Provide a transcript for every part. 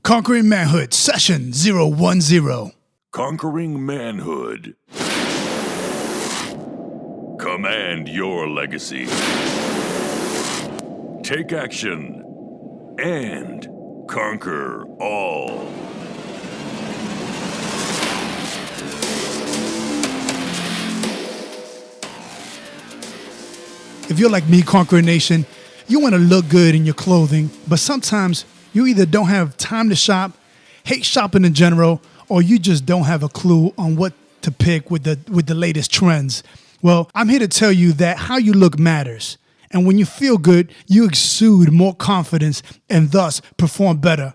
Conquering Manhood, Session 010. Conquering Manhood. Command your legacy. Take action. And conquer all. If you're like me, Conqueror Nation, you want to look good in your clothing, but sometimes you either don't have time to shop, hate shopping in general, or you just don't have a clue on what to pick with the latest trends. Well, I'm here to tell you that how you look matters. And when you feel good, you exude more confidence and thus perform better.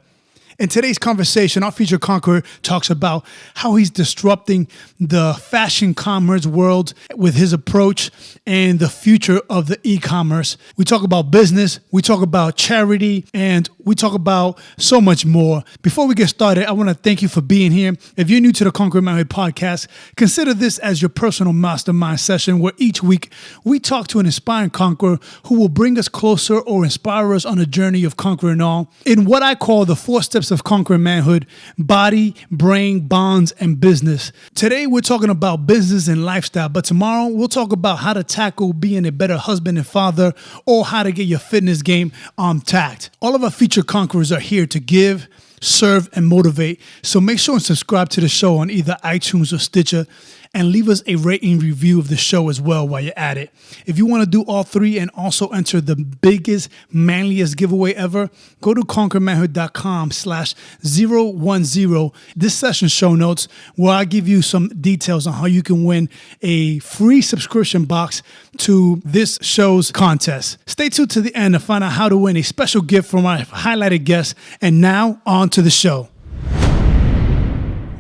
In today's conversation, our featured Conqueror talks about how he's disrupting the fashion commerce world with his approach and the future of the e-commerce. We talk about business, we talk about charity, and we talk about so much more. Before we get started, I want to thank you for being here. If you're new to the Conquer Manhood podcast, consider this as your personal mastermind session where each week we talk to an inspiring conqueror who will bring us closer or inspire us on a journey of conquering all in what I call the 4 steps of conquering manhood: body, brain, bonds, and business. Today, we're talking about business and lifestyle, but tomorrow we'll talk about how to tackle being a better husband and father, or how to get your fitness game on tact. All of our featured conquerors are here to give, serve, and motivate. So make sure and subscribe to the show on either iTunes or Stitcher, and leave us a rating review of the show as well while you're at it. If you want to do all 3 and also enter the biggest, manliest giveaway ever, go to conquermanhood.com/010. This session show notes where I give you some details on how you can win a free subscription box to this show's contest. Stay tuned to the end to find out how to win a special gift from our highlighted guests. And now on to the show.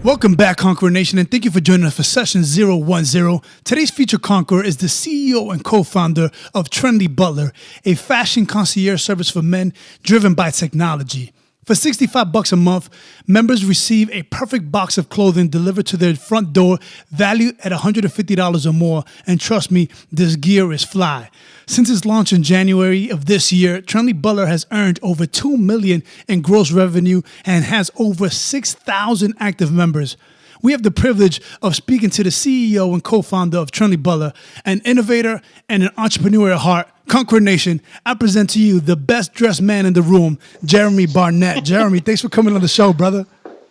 Welcome back, Conqueror Nation, and thank you for joining us for Session 010. Today's featured conqueror is the CEO and co-founder of Trendy Butler, a fashion concierge service for men driven by technology. For $65 a month, members receive a perfect box of clothing delivered to their front door, valued at $150 or more. And trust me, this gear is fly. Since its launch in January of this year, Trendy Butler has earned over $2 million in gross revenue and has over 6,000 active members. We have the privilege of speaking to the CEO and co-founder of Trendy Butler, an innovator and an entrepreneur at heart. Conqueror Nation, I present to you the best dressed man in the room, Jeremy Barnett. Jeremy, thanks for coming on the show, brother.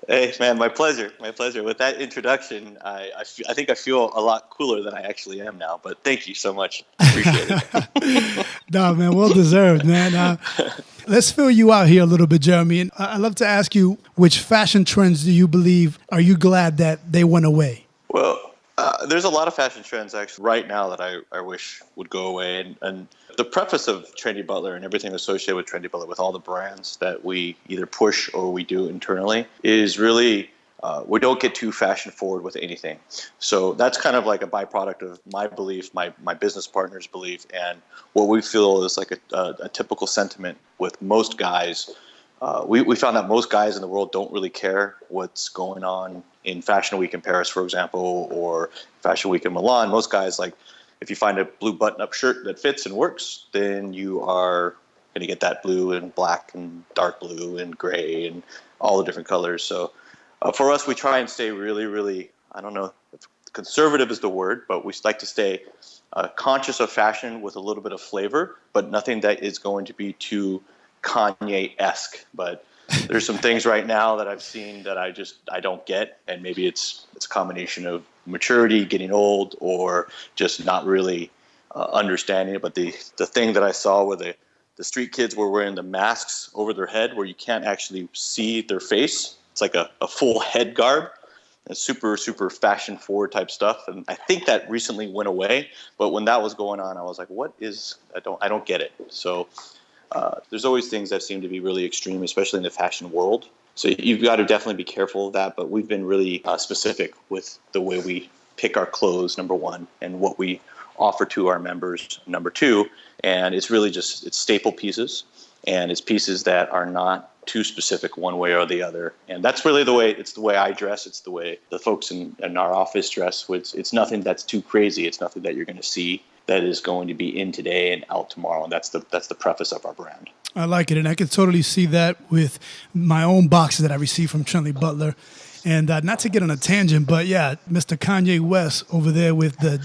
Hey, man, my pleasure. My pleasure. With that introduction, I think I feel a lot cooler than I actually am now, but thank you so much. Appreciate it. No, man, well deserved, man. Let's fill you out here a little bit, Jeremy. And I'd love to ask you, which fashion trends do you believe, are you glad that they went away? Well, there's a lot of fashion trends actually right now that I wish would go away. And the preface of Trendy Butler and everything associated with Trendy Butler, with all the brands that we either push or we do internally, is really we don't get too fashion forward with anything. So that's kind of like a byproduct of my belief, my business partner's belief, and what we feel is like a typical sentiment with most guys. We found that most guys in the world don't really care what's going on in Fashion Week in Paris, for example, or Fashion Week in Milan. Most guys, like, if you find a blue button-up shirt that fits and works, then you are going to get that blue and black and dark blue and gray and all the different colors. So for us, we try and stay really, really, I don't know if conservative is the word, but we like to stay conscious of fashion with a little bit of flavor, but nothing that is going to be too Kanye-esque. But there's some things right now that I've seen that I don't get, and maybe it's a combination of maturity, getting old, or just not really understanding it. But the thing that I saw where the street kids were wearing the masks over their head where you can't actually see their face. It's like a full head garb. It's super, super fashion forward type stuff. And I think that recently went away. But when that was going on, I was like, I don't get it. So there's always things that seem to be really extreme, especially in the fashion world. So you've got to definitely be careful of that. But we've been really specific with the way we pick our clothes, number one, and what we offer to our members, number two. And it's really it's staple pieces, and it's pieces that are not too specific one way or the other. And that's really the way I dress. It's the way the folks in our office dress. It's nothing that's too crazy. It's nothing that you're going to see that is going to be in today and out tomorrow. And that's the preface of our brand. I like it, and I can totally see that with my own boxes that I receive from Trendy Butler. And not to get on a tangent, but yeah, Mr. Kanye West over there with the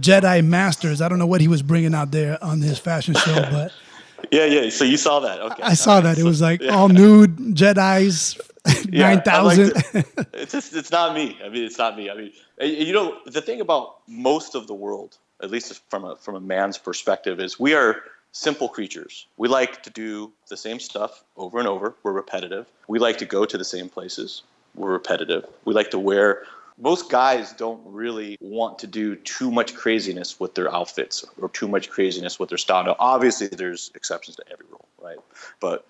Jedi Masters. I don't know what he was bringing out there on his fashion show, but Yeah. So you saw that? Okay. I saw that. It was like all nude Jedi's, 9,000. It's not me. I mean, it's not me. I mean, the thing about most of the world, at least from a man's perspective, is we are simple creatures. We like to do the same stuff over and over. We're repetitive. We like to go to the same places. We're repetitive. We like to wear. Most guys don't really want to do too much craziness with their outfits or too much craziness with their style. Now, obviously, there's exceptions to every rule, right? But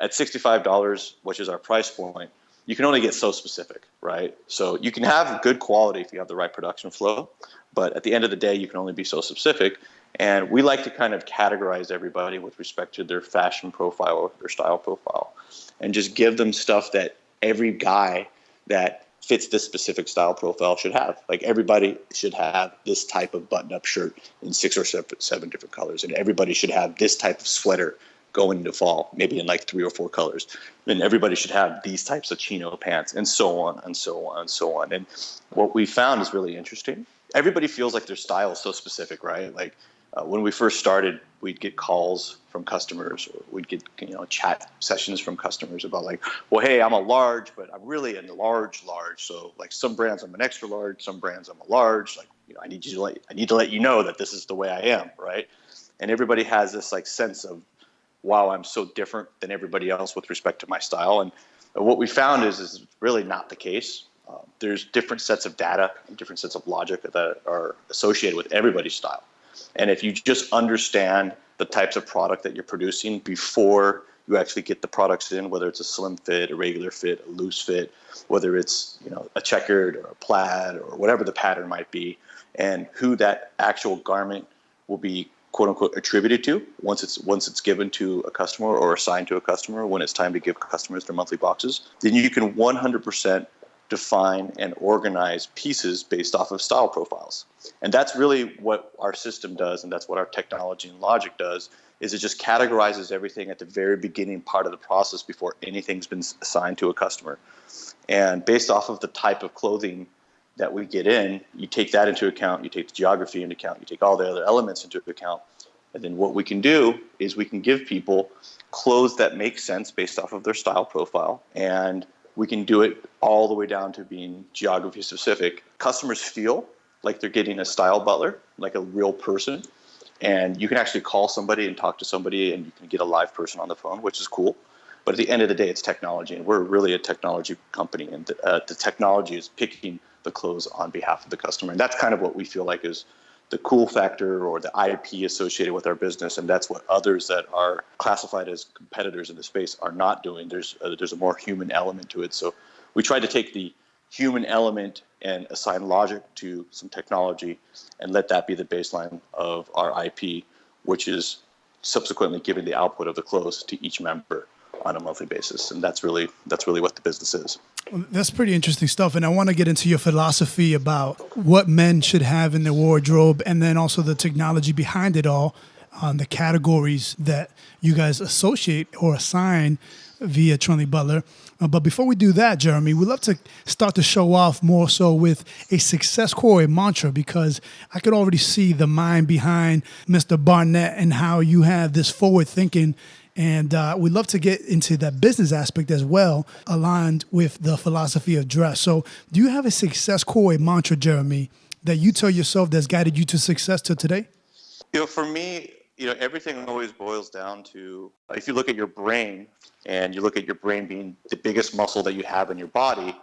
at $65, which is our price point, you can only get so specific, right? So you can have good quality if you have the right production flow, but at the end of the day, you can only be so specific. And we like to kind of categorize everybody with respect to their fashion profile or their style profile, and just give them stuff that every guy that fits this specific style profile should have. Like, everybody should have this type of button-up shirt in 6 or 7 different colors, and everybody should have this type of sweater going into fall, maybe in like 3 or 4 colors. Then everybody should have these types of chino pants, and so on and so on and so on. And what we found is really interesting. Everybody feels like their style is so specific, right? Like, when we first started, we'd get calls from customers, or we'd get chat sessions from customers about like, well, hey, I'm a large, but I'm really in the large. So like, some brands I'm an extra large, some brands I'm a large. Like, I need to let you know that this is the way I am, right? And everybody has this like sense of, wow, I'm so different than everybody else with respect to my style. And what we found is really not the case. There's different sets of data and different sets of logic that are associated with everybody's style. And if you just understand the types of product that you're producing before you actually get the products in, whether it's a slim fit, a regular fit, a loose fit, whether it's a checkered or a plaid or whatever the pattern might be, and who that actual garment will be quote unquote attributed to once it's given to a customer or assigned to a customer, when it's time to give customers their monthly boxes, then you can 100% define and organize pieces based off of style profiles. And that's really what our system does, and that's what our technology and logic does, is it just categorizes everything at the very beginning part of the process before anything's been assigned to a customer. And based off of the type of clothing that we get in, you take that into account, you take the geography into account, you take all the other elements into account, and then what we can do is we can give people clothes that make sense based off of their style profile, and we can do it all the way down to being geography specific. Customers feel like they're getting a style butler, like a real person, and you can actually call somebody and talk to somebody, and you can get a live person on the phone, which is cool. But at the end of the day, it's technology, and we're really a technology company, and the technology is picking the clothes on behalf of the customer. And that's kind of what we feel like is the cool factor or the IP associated with our business, and that's what others that are classified as competitors in the space are not doing. There's a more human element to it. So we tried to take the human element and assign logic to some technology and let that be the baseline of our IP, which is subsequently giving the output of the clothes to each member on a monthly basis. And that's really what the business is. That's pretty interesting stuff. And I want to get into your philosophy about what men should have in their wardrobe, and then also the technology behind it all, the categories that you guys associate or assign via Trendy Butler. But before we do that, Jeremy, we'd love to start the show off more so with a success core, a mantra, because I could already see the mind behind Mr. Barnett and how you have this forward thinking. And we'd love to get into that business aspect as well, aligned with the philosophy of dress. So do you have a success core, a mantra, Jeremy, that you tell yourself that's guided you to success till today? For me, everything always boils down to, if you look at your brain, and you look at your brain being the biggest muscle that you have in your body,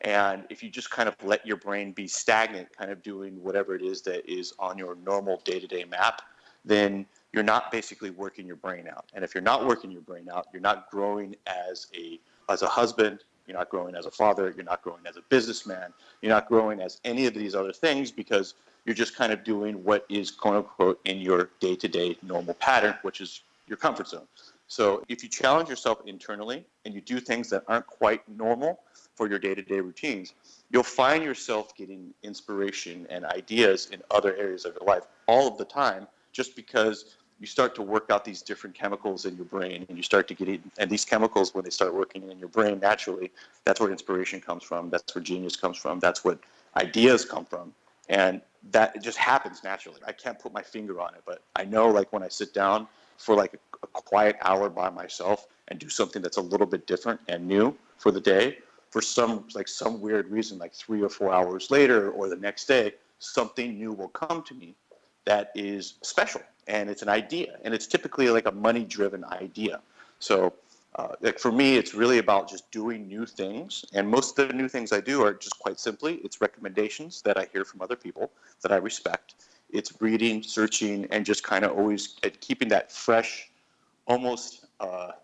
and if you just kind of let your brain be stagnant, kind of doing whatever it is that is on your normal day-to-day map, then you're not basically working your brain out. And if you're not working your brain out, you're not growing as a husband, you're not growing as a father, you're not growing as a businessman, you're not growing as any of these other things, because you're just kind of doing what is quote unquote in your day-to-day normal pattern, which is your comfort zone. So if you challenge yourself internally and you do things that aren't quite normal, for your day-to-day routines, you'll find yourself getting inspiration and ideas in other areas of your life all of the time, just because you start to work out these different chemicals in your brain, and you start to get it, and these chemicals, when they start working in your brain naturally, that's where inspiration comes from, that's where genius comes from, that's what ideas come from. And that it just happens naturally. I can't put my finger on it, but I know, like, when I sit down for like a quiet hour by myself and do something that's a little bit different and new for the day, for some weird reason, like 3 or 4 hours later or the next day, something new will come to me that is special, and it's an idea, and it's typically like a money-driven idea. So like for me, it's really about just doing new things, and most of the new things I do are just quite simply, it's recommendations that I hear from other people that I respect. It's reading, searching, and just kind of always keeping that fresh, almost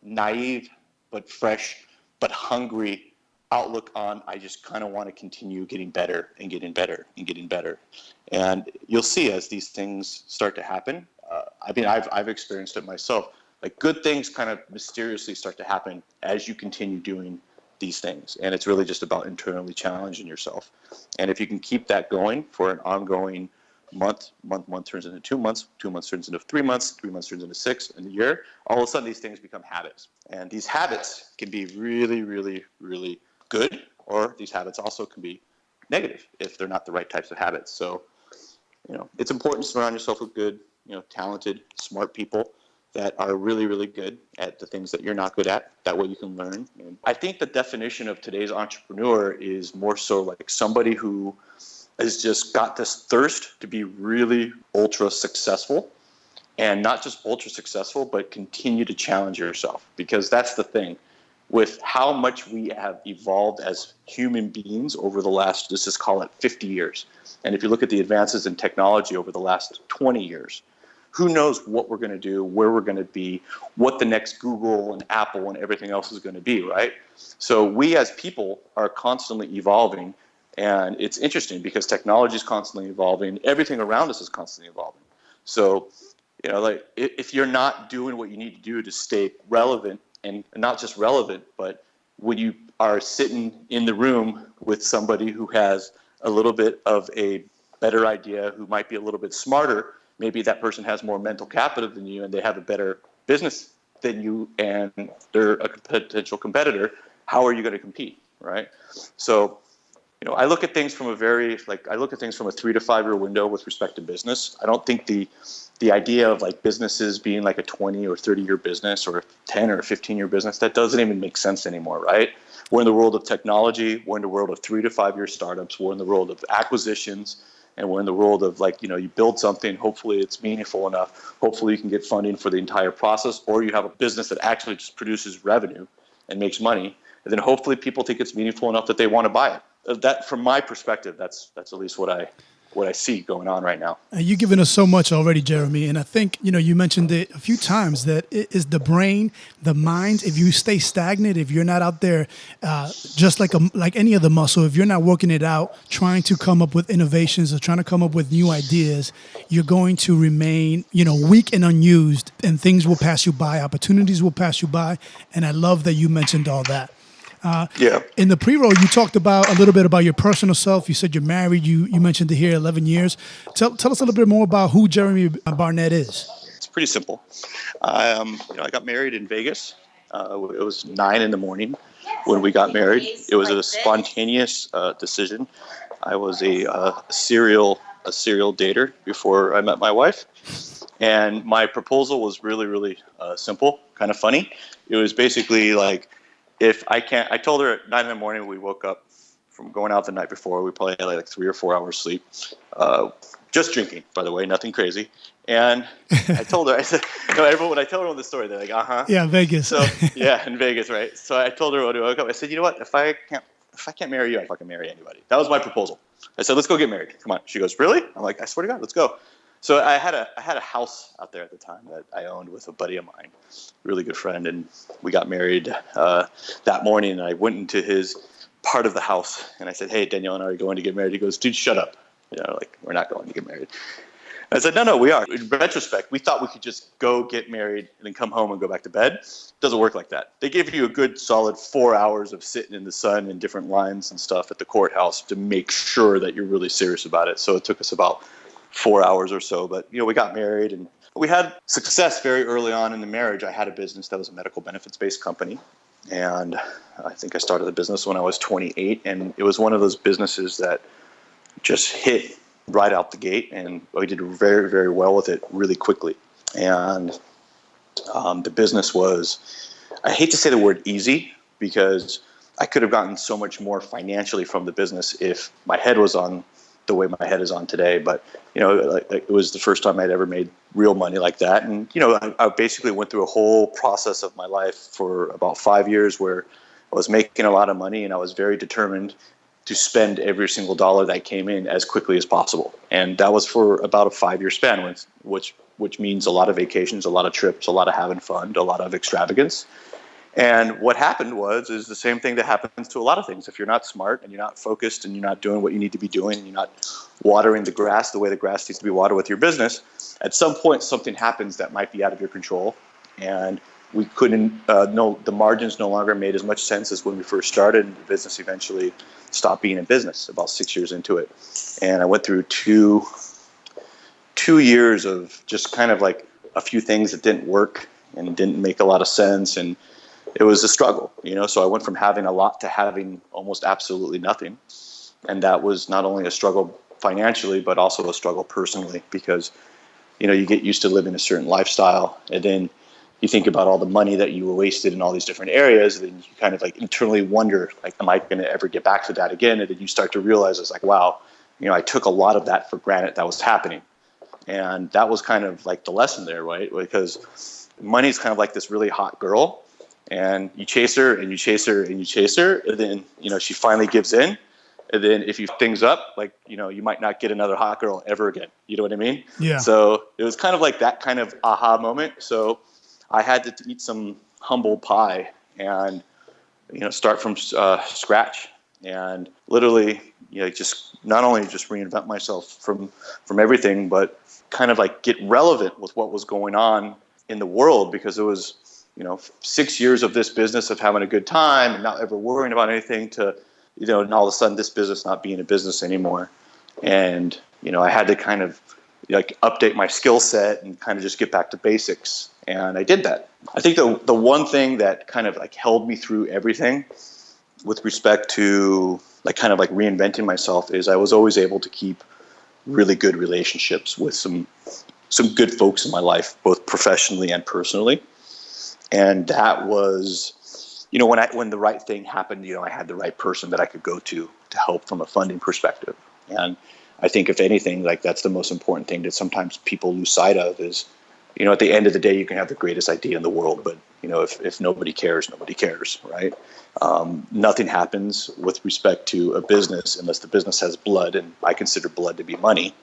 naive, but fresh, but hungry outlook on, I just kind of want to continue getting better and getting better and getting better. And you'll see as these things start to happen, I mean, I've experienced it myself. Like, good things kind of mysteriously start to happen as you continue doing these things. And it's really just about internally challenging yourself. And if you can keep that going for an ongoing month turns into 2 months, 2 months turns into 3 months, 3 months turns into 6, and a year, all of a sudden these things become habits. And these habits can be really, really, really good, or these habits also can be negative if they're not the right types of habits. So, it's important to surround yourself with good, talented, smart people that are really, really good at the things that you're not good at. That way you can learn. And I think the definition of today's entrepreneur is more so like somebody who has just got this thirst to be really ultra successful, and not just ultra successful, but continue to challenge yourself, because that's the thing. With how much we have evolved as human beings over the last, let's just call it 50 years. And if you look at the advances in technology over the last 20 years, who knows what we're going to do, where we're going to be, what the next Google and Apple and everything else is going to be, right? So we as people are constantly evolving, and it's interesting because technology is constantly evolving. Everything around us is constantly evolving. So, like, if you're not doing what you need to do to stay relevant, and not just relevant, but when you are sitting in the room with somebody who has a little bit of a better idea, who might be a little bit smarter, maybe that person has more mental capital than you and they have a better business than you, and they're a potential competitor, how are you going to compete, right? So, I look at things from a 3 to 5 year window with respect to business. I don't think the idea of like businesses being like a 20 or 30 year business or a 10 or 15 year business, that doesn't even make sense anymore, right? We're in the world of technology. We're in the world of 3 to 5 year startups. We're in the world of acquisitions, and we're in the world of you build something. Hopefully it's meaningful enough. Hopefully you can get funding for the entire process, or you have a business that actually just produces revenue and makes money. And then hopefully people think it's meaningful enough that they want to buy it. That, from my perspective, that's at least what I see going on right now. You've given us so much already, Jeremy. And I think, you mentioned it a few times that it is the brain, the mind. If you stay stagnant, if you're not out there, just like any other muscle, if you're not working it out, trying to come up with innovations or trying to come up with new ideas, you're going to remain, weak and unused, and things will pass you by. Opportunities will pass you by. And I love that you mentioned all that. In the pre-roll, you talked about a little bit about your personal self. You said you're married. You mentioned it here, 11 years. Tell us a little bit more about who Jeremy Barnett is. It's pretty simple. I got married in Vegas. It was 9 a.m. when we got married. It was a spontaneous decision. I was a serial dater before I met my wife, and my proposal was really, really simple, kind of funny. It was basically like, I told her at 9 a.m. we woke up from going out the night before. We probably had like 3 or 4 hours sleep, just drinking, by the way, nothing crazy. And I told her, I said, everyone, when I tell everyone the story, they're like, uh-huh. Yeah, Vegas. So, yeah, in Vegas, right? So I told her when I woke up, I said, you know what? If I can't marry you, I fucking marry anybody. That was my proposal. I said, let's go get married. Come on. She goes, really? I'm like, I swear to God, let's go. So I had a house out there at the time that I owned with a buddy of mine, really good friend, and we got married that morning. And I went into his part of the house, and I said, "Hey, Danielle and I are going to get married." He goes, "Dude, shut up! We're not going to get married." I said, no, we are. In retrospect, we thought we could just go get married and then come home and go back to bed. It doesn't work like that. They give you a good solid 4 hours of sitting in the sun in different lines and stuff at the courthouse to make sure that you're really serious about it. So it took us about 4 hours or so. But, we got married and we had success very early on in the marriage. I had a business that was a medical benefits-based company. And I think I started the business when I was 28. And it was one of those businesses that just hit right out the gate, and we did very, very well with it really quickly. And the business was, I hate to say the word easy, because I could have gotten so much more financially from the business if my head was on the way my head is on today. But, it was the first time I'd ever made real money like that. And, I basically went through a whole process of my life for about 5 years where I was making a lot of money, and I was very determined to spend every single dollar that came in as quickly as possible. And that was for about a 5-year span, which means a lot of vacations, a lot of trips, a lot of having fun, a lot of extravagance. And what happened is the same thing that happens to a lot of things. If you're not smart and you're not focused and you're not doing what you need to be doing, and you're not watering the grass the way the grass needs to be watered with your business, at some point something happens that might be out of your control. And we couldn't, the margins no longer made as much sense as when we first started, and the business eventually stopped being in business about 6 years into it. And I went through two years of just kind of like a few things that didn't work and didn't make a lot of sense. And it was a struggle, so I went from having a lot to having almost absolutely nothing. And that was not only a struggle financially, but also a struggle personally, because, you get used to living a certain lifestyle, and then you think about all the money that you wasted in all these different areas, and then you kind of like internally wonder, like, am I going to ever get back to that again? And then you start to realize it's like, wow, I took a lot of that for granted that was happening. And that was kind of like the lesson there, right? Because money is kind of like this really hot girl, and you chase her and you chase her and you chase her, and then, she finally gives in. And then if you things up, like, you might not get another hot girl ever again. You know what I mean? Yeah. So it was kind of like that kind of aha moment. So I had to eat some humble pie and, start from scratch, and literally, just not only just reinvent myself from everything, but kind of like get relevant with what was going on in the world, because it was, 6 years of this business of having a good time and not ever worrying about anything to, and all of a sudden this business not being a business anymore. And, I had to kind of like update my skill set and kind of just get back to basics. And I did that. I think the one thing that kind of like held me through everything with respect to like kind of like reinventing myself is I was always able to keep really good relationships with some good folks in my life, both professionally and personally. And that was, when the right thing happened, I had the right person that I could go to help from a funding perspective. And I think if anything, like that's the most important thing that sometimes people lose sight of is, at the end of the day, you can have the greatest idea in the world, but if nobody cares, nobody cares, right? Nothing happens with respect to a business unless the business has blood, and I consider blood to be money,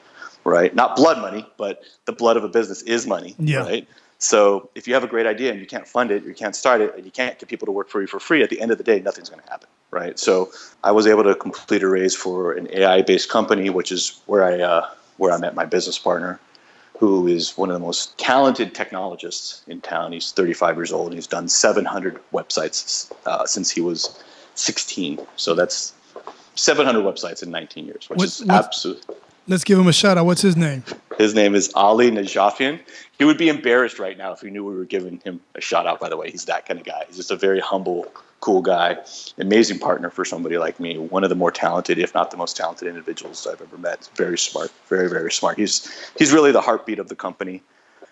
right? Not blood money, but the blood of a business is money, right? So if you have a great idea and you can't fund it, you can't start it, and you can't get people to work for you for free, at the end of the day, nothing's going to happen, right? So I was able to complete a raise for an AI-based company, which is where I met my business partner, who is one of the most talented technologists in town. He's 35 years old, and he's done 700 websites since he was 16. So that's 700 websites in 19 years, which is absolute. Let's give him a shout out. What's his name? His name is Ali Najafian. He would be embarrassed right now if he knew we were giving him a shout out, by the way. He's that kind of guy. He's just a very humble, cool guy, amazing partner for somebody like me, one of the more talented, if not the most talented individuals I've ever met. Very smart, very, very smart. He's really the heartbeat of the company.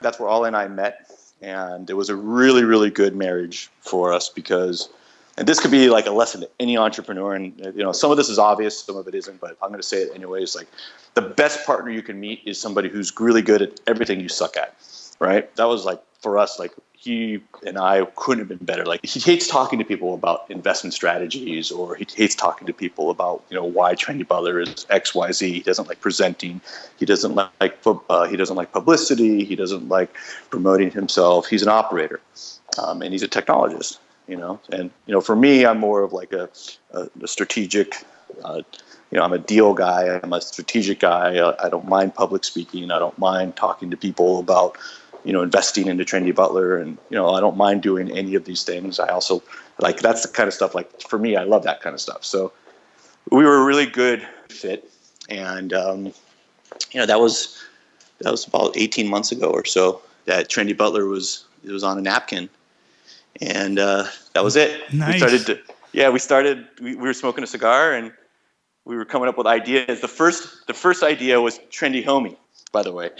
That's where Ali and I met, and it was a really, really good marriage for us because, and this could be like a lesson to any entrepreneur, and some of this is obvious, some of it isn't, but I'm going to say it anyways. Like, the best partner you can meet is somebody who's really good at everything you suck at, right? That was like, for us, like, he and I couldn't have been better. Like, he hates talking to people about investment strategies, or he hates talking to people about, why Trendy Butler is X, Y, Z. He doesn't like presenting. He doesn't like publicity. He doesn't like promoting himself. He's an operator, and he's a technologist. And for me, I'm more of like a strategic, I'm a deal guy. I'm a strategic guy. I don't mind public speaking. I don't mind talking to people about, investing into Trendy Butler. And, I don't mind doing any of these things. I also that's the kind of stuff, for me, I love that kind of stuff. So we were a really good fit. And, that was about 18 months ago or so that Trendy Butler was on a napkin. And that was it. Nice. We were smoking a cigar and we were coming up with ideas. The first idea was Trendy Homie, by the way.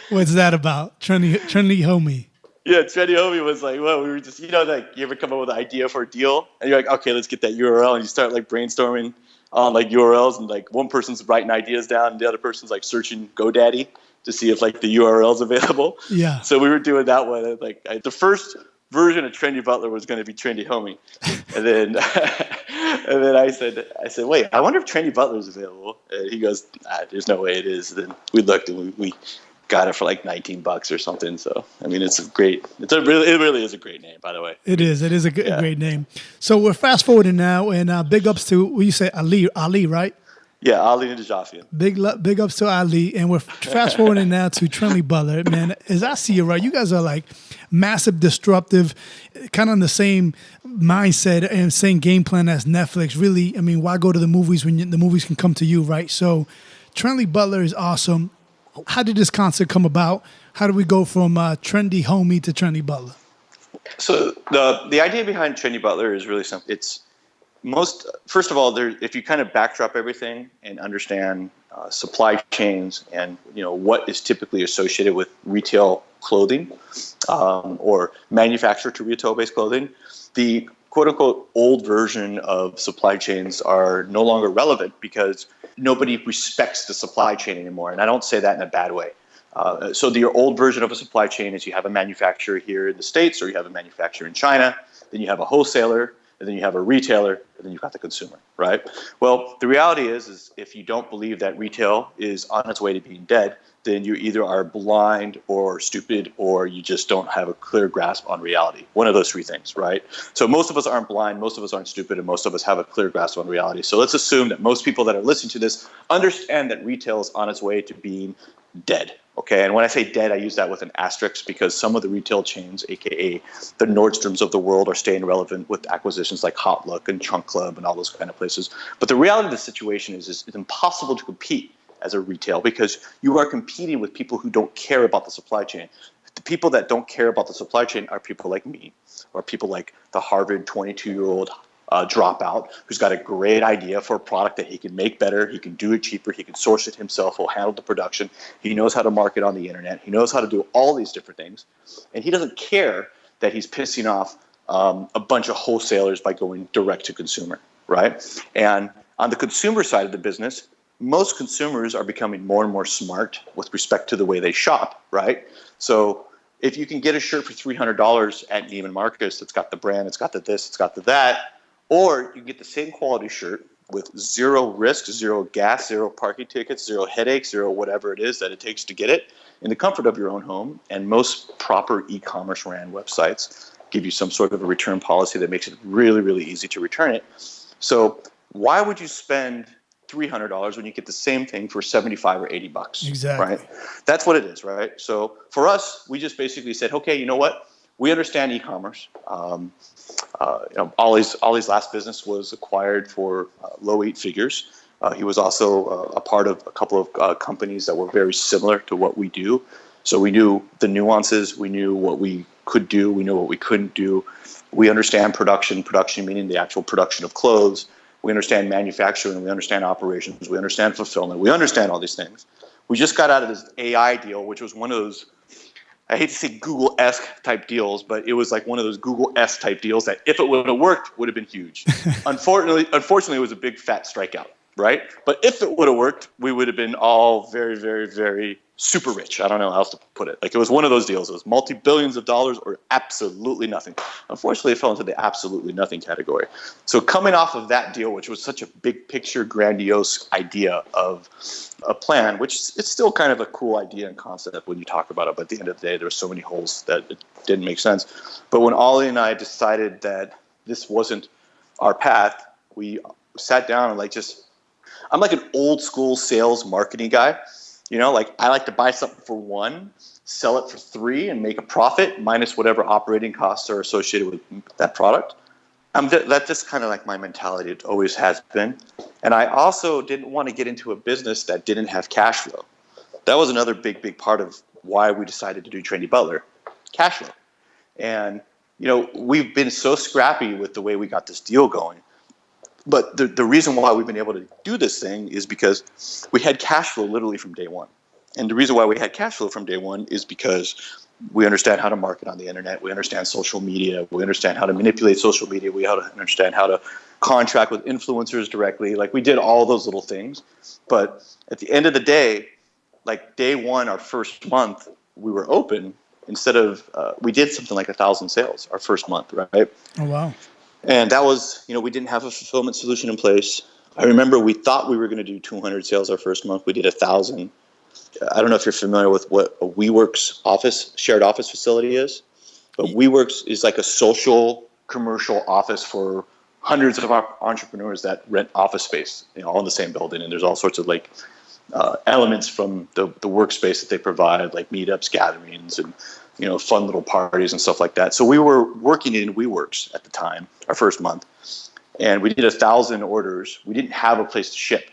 What's that about? Trendy Homie. Yeah, Trendy Homie was we were just, you ever come up with an idea for a deal and you're like, okay, let's get that URL, and you start brainstorming on URLs, and one person's writing ideas down and the other person's searching GoDaddy to see if the URL's available. Yeah. So we were doing that one. The first version of Trendy Butler was going to be Trendy Homie, and then I said, wait, I wonder if Trendy Butler is available. And he goes, there's no way it is. Then we looked and we got it for $19 or something. So it really is a great name, by the way. It is a great name. So we're fast forwarding now, and big ups to what you say, Ali, right? Yeah, Ali Najafian. Big ups to Ali, and we're fast forwarding now to Trendy Butler. Man, as I see it, right, you guys are massive, disruptive, kind of on the same mindset and same game plan as Netflix. Really, I mean, why go to the movies when the movies can come to you, right? So Trendy Butler is awesome. How did this concept come about? How do we go from Trendy Homie to Trendy Butler? So the idea behind Trendy Butler is really simple. First of all, if you kind of backdrop everything and understand supply chains and what is typically associated with retail clothing or manufacturer to retail based clothing, the quote unquote old version of supply chains are no longer relevant because nobody respects the supply chain anymore. And I don't say that in a bad way. So the old version of a supply chain is you have a manufacturer here in the States, or you have a manufacturer in China, then you have a wholesaler, and then you have a retailer, and then you've got the consumer, right? Well, the reality is if you don't believe that retail is on its way to being dead, then you either are blind or stupid, or you just don't have a clear grasp on reality. One of those three things, right? So most of us aren't blind, most of us aren't stupid, and most of us have a clear grasp on reality. So let's assume that most people that are listening to this understand that retail is on its way to being dead. Okay, and when I say dead, I use that with an asterisk because some of the retail chains, aka the Nordstroms of the world, are staying relevant with acquisitions like Hot Look and Trunk Club and all those kind of places. But the reality of the situation is it's impossible to compete as a retail because you are competing with people who don't care about the supply chain. The people that don't care about the supply chain are people like me, or people like the Harvard 22-year-old dropout who's got a great idea for a product that he can make better, he can do it cheaper, he can source it himself, he'll handle the production, he knows how to market on the internet, he knows how to do all these different things, and he doesn't care that he's pissing off a bunch of wholesalers by going direct to consumer, right? And on the consumer side of the business, most consumers are becoming more and more smart with respect to the way they shop, right? So if you can get a shirt for $300 at Neiman Marcus, it's got the brand, it's got the this, it's got the that, or you can get the same quality shirt with zero risk, zero gas, zero parking tickets, zero headaches, zero whatever it is that it takes to get it in the comfort of your own home. And most proper e-commerce ran websites give you some sort of a return policy that makes it really, really easy to return it. So why would you spend $300 when you get the same thing for $75 or $80? Exactly. Right? That's what it is, right? So for us, we just basically said, okay, you know what? We understand e-commerce. Ollie's last business was acquired for low eight figures. He was also a part of a couple of companies that were very similar to what we do. So we knew the nuances. We knew what we could do. We knew what we couldn't do. We understand production meaning the actual production of clothes. We understand manufacturing. We understand operations. We understand fulfillment. We understand all these things. We just got out of this AI deal, which was one of those, I hate to say Google-esque type deals, but it was like one of those Google-esque type deals that if it would have worked, would have been huge. Unfortunately, it was a big fat strikeout, right? But if it would have worked, we would have been all very, very, very super rich. I don't know how else to put it. Like it was one of those deals. It was multi-billions of dollars or absolutely nothing. Unfortunately, it fell into the absolutely nothing category. So coming off of that deal, which was such a big picture, grandiose idea of a plan, which it's still kind of a cool idea and concept when you talk about it. But at the end of the day, there were so many holes that it didn't make sense. But when Ollie and I decided that this wasn't our path, we sat down and like I'm like an old school sales marketing guy. Like I like to buy something for $1, sell it for $3 and make a profit minus whatever operating costs are associated with that product. That's just kind of like my mentality. It always has been. And I also didn't want to get into a business that didn't have cash flow. That was another big part of why we decided to do Trendy Butler, cash flow. And, we've been so scrappy with the way we got this deal going. But the reason why we've been able to do this thing is because we had cash flow literally from day one. And the reason why we had cash flow from day one is because we understand how to market on the internet. We understand social media. We understand how to manipulate social media. We understand how to contract with influencers directly. Like we did all those little things. But at the end of the day, like day one, our first month, we were open. Instead of, we did something like 1,000 sales our first month, right? Oh, wow. And that was, we didn't have a fulfillment solution in place. I remember we thought we were going to do 200 sales our first month. We did 1,000. I don't know if you're familiar with what a WeWork's shared office facility is, but WeWork's is like a social commercial office for hundreds of entrepreneurs that rent office space, all in the same building. And there's all sorts of like elements from the workspace that they provide, like meetups, gatherings, and fun little parties and stuff like that. So we were working in WeWork's at the time, our first month, and we did 1,000 orders. We didn't have a place to ship.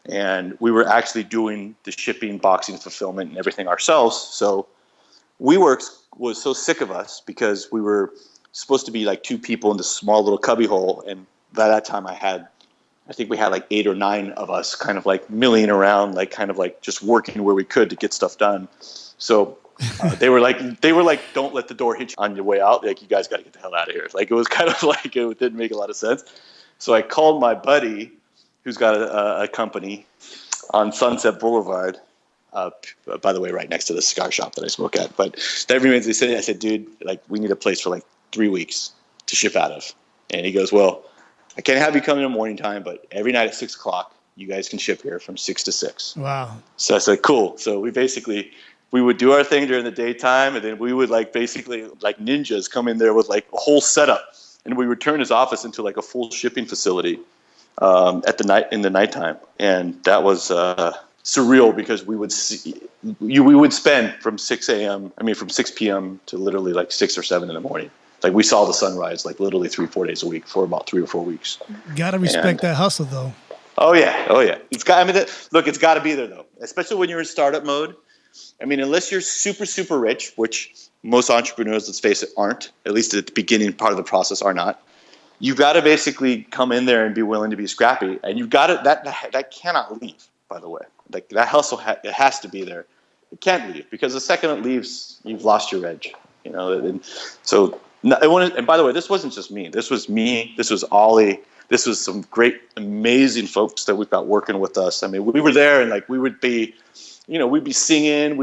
And we were actually doing the shipping, boxing, fulfillment, and everything ourselves. So WeWorks was so sick of us because we were supposed to be like 2 people in this small little cubbyhole. And by that time I think we had like 8 or 9 of us kind of like milling around, like kind of like just working where we could to get stuff done. So they were like, don't let the door hit you on your way out. Like, you guys got to get the hell out of here. Like, it was kind of like, it didn't make a lot of sense. So I called my buddy, who's got a company on Sunset Boulevard, by the way, right next to the cigar shop that I smoke at. But that remains to be said. I said, dude, like, we need a place for like 3 weeks to ship out of. And he goes, well, I can't have you come in the morning time, but every night at 6 o'clock, you guys can ship here from 6 to 6. Wow. So I said, cool. So we would do our thing during the daytime, and then we would like basically like ninjas come in there with like a whole setup, and we would turn his office into like a full shipping facility in the nighttime. And that was surreal because we would spend from 6 p.m. to literally like 6 or 7 in the morning. Like, we saw the sunrise like literally 3-4 days a week for about 3 or 4 weeks. Gotta respect that hustle though. Oh yeah. It's got to be there though, especially when you're in startup mode. I mean, unless you're super, super rich, which most entrepreneurs, let's face it, aren't, at least at the beginning part of the process are not. You've got to basically come in there and be willing to be scrappy. And you've got to, that cannot leave, by the way. Like, that hustle, it has to be there. It can't leave, because the second it leaves, you've lost your edge. And so, and by the way, this wasn't just me. This was me. This was Ollie. This was some great, amazing folks that we've got working with us. I mean, we were there, and like, we would be, we'd be singing,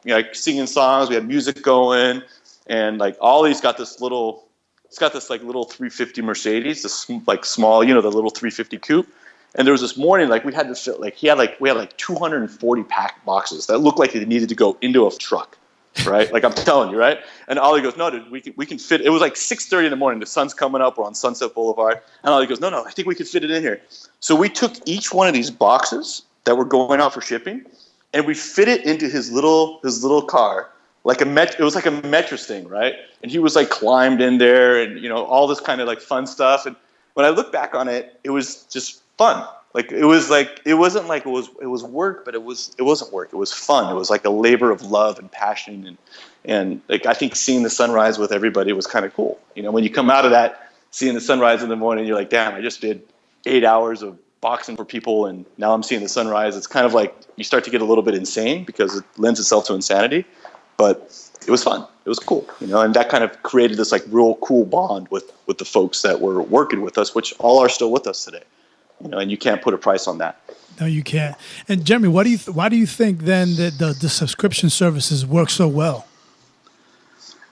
like singing songs. We had music going, and like Ollie's got this little 350 Mercedes, this like small, the little 350 coupe. And there was this morning, like, we had to fit, like, we had like 240 packed boxes that looked like they needed to go into a truck, right? Like, I'm telling you, right? And Ollie goes, no, dude, we can fit. It was like 6:30 in the morning. The sun's coming up. We're on Sunset Boulevard. And Ollie goes, no, I think we could fit it in here. So we took each one of these boxes that were going out for shipping, and we fit it into his little car, like it was like a Metris thing, right? And he was like climbed in there, and all this kind of like fun stuff. And when I look back on it, it was just fun. Like, it wasn't like it was work, but it wasn't work. It was fun. It was like a labor of love and passion, and like, I think seeing the sunrise with everybody was kind of cool. When you come out of that, seeing the sunrise in the morning, you're like, damn, I just did 8 hours of boxing for people, and now I'm seeing the sunrise. It's kind of like you start to get a little bit insane because it lends itself to insanity, but it was fun. It was cool, and that kind of created this like real cool bond with the folks that were working with us, which all are still with us today, and you can't put a price on that. No, you can't. And Jeremy, why do you think then that the subscription services work so well?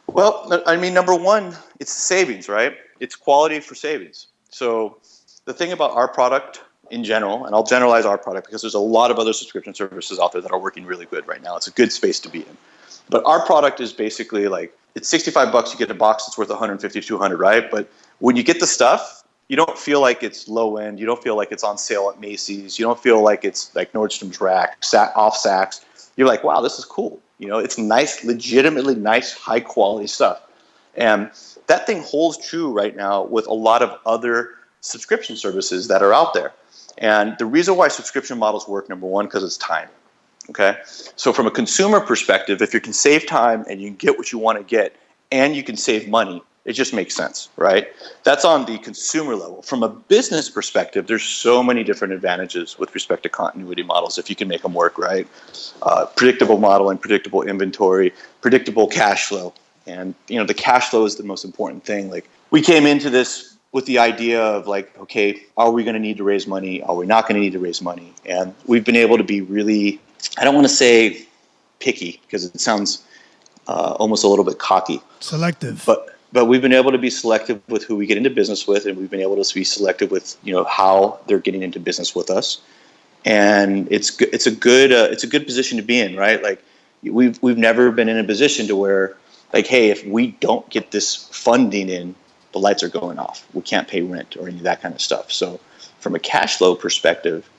Well, I mean, number one, it's the savings, right? It's quality for savings. So the thing about our product in general, and I'll generalize our product because there's a lot of other subscription services out there that are working really good right now. It's a good space to be in. But our product is basically like, it's $65, you get a box that's worth $150, $200, right? But when you get the stuff, you don't feel like it's low end. You don't feel like it's on sale at Macy's. You don't feel like it's like Nordstrom's Rack, off Saks. You're like, wow, this is cool. It's nice, legitimately nice, high quality stuff. And that thing holds true right now with a lot of other subscription services that are out there. And the reason why subscription models work, number one, because it's time. Okay. So from a consumer perspective, if you can save time and you can get what you want to get and you can save money, it just makes sense, right? That's on the consumer level. From a business perspective, there's so many different advantages with respect to continuity models if you can make them work, right? Predictable modeling, predictable inventory, predictable cash flow. And, the cash flow is the most important thing. Like, we came into this with the idea of like, okay, are we going to need to raise money? Are we not going to need to raise money? And we've been able to be really, I don't want to say picky because it sounds almost a little bit cocky. Selective. But we've been able to be selective with who we get into business with, and we've been able to be selective with how they're getting into business with us. And it's a good position to be in, right? Like we've never been in a position to where like, hey, if we don't get this funding in, the lights are going off. We can't pay rent or any of that kind of stuff. So from a cash flow perspective,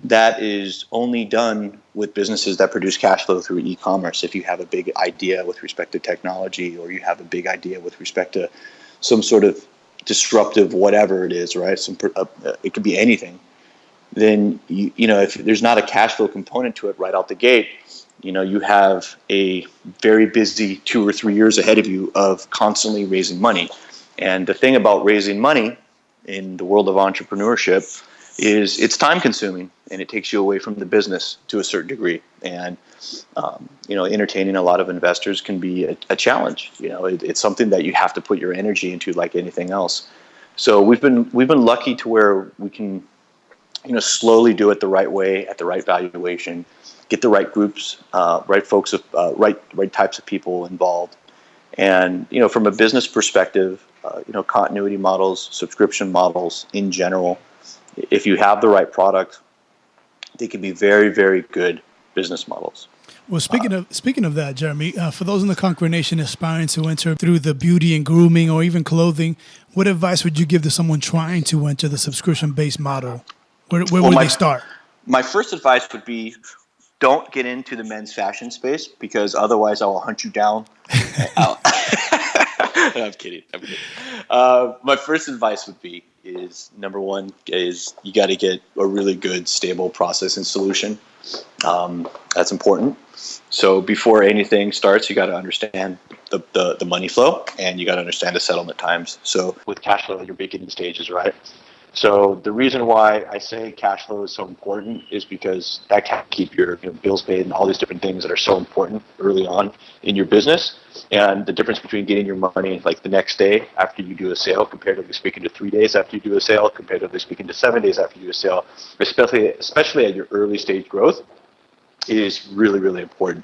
that is only done with businesses that produce cash flow through e-commerce. If you have a big idea with respect to technology, or you have a big idea with respect to some sort of disruptive whatever it is, right? It could be anything. Then if there's not a cash flow component to it right out the gate, you have a very busy 2 or 3 years ahead of you of constantly raising money. And the thing about raising money in the world of entrepreneurship is it's time consuming and it takes you away from the business to a certain degree. And, entertaining a lot of investors can be a challenge. It's something that you have to put your energy into like anything else. So we've been lucky to where we can, slowly do it the right way at the right valuation, get the right groups, right folks, right types of people involved. And, from a business perspective, continuity models, subscription models in general, if you have the right product, they can be very, very good business models. Well, speaking of that, Jeremy, for those in the Conqueror Nation aspiring to enter through the beauty and grooming or even clothing, what advice would you give to someone trying to enter the subscription-based model? Where would they start? My first advice would be don't get into the men's fashion space because otherwise I will hunt you down. I'm kidding. My first advice would be is number one is you got to get a really good, stable process and solution. That's important. So before anything starts, you got to understand the money flow and you got to understand the settlement times. So with cash flow, your beginning stages, right? So the reason why I say cash flow is so important is because that can keep your bills paid and all these different things that are so important early on in your business. And the difference between getting your money like the next day after you do a sale, comparatively speaking to 3 days after you do a sale, comparatively speaking to 7 days after you do a sale, especially at your early stage growth, is really, really important.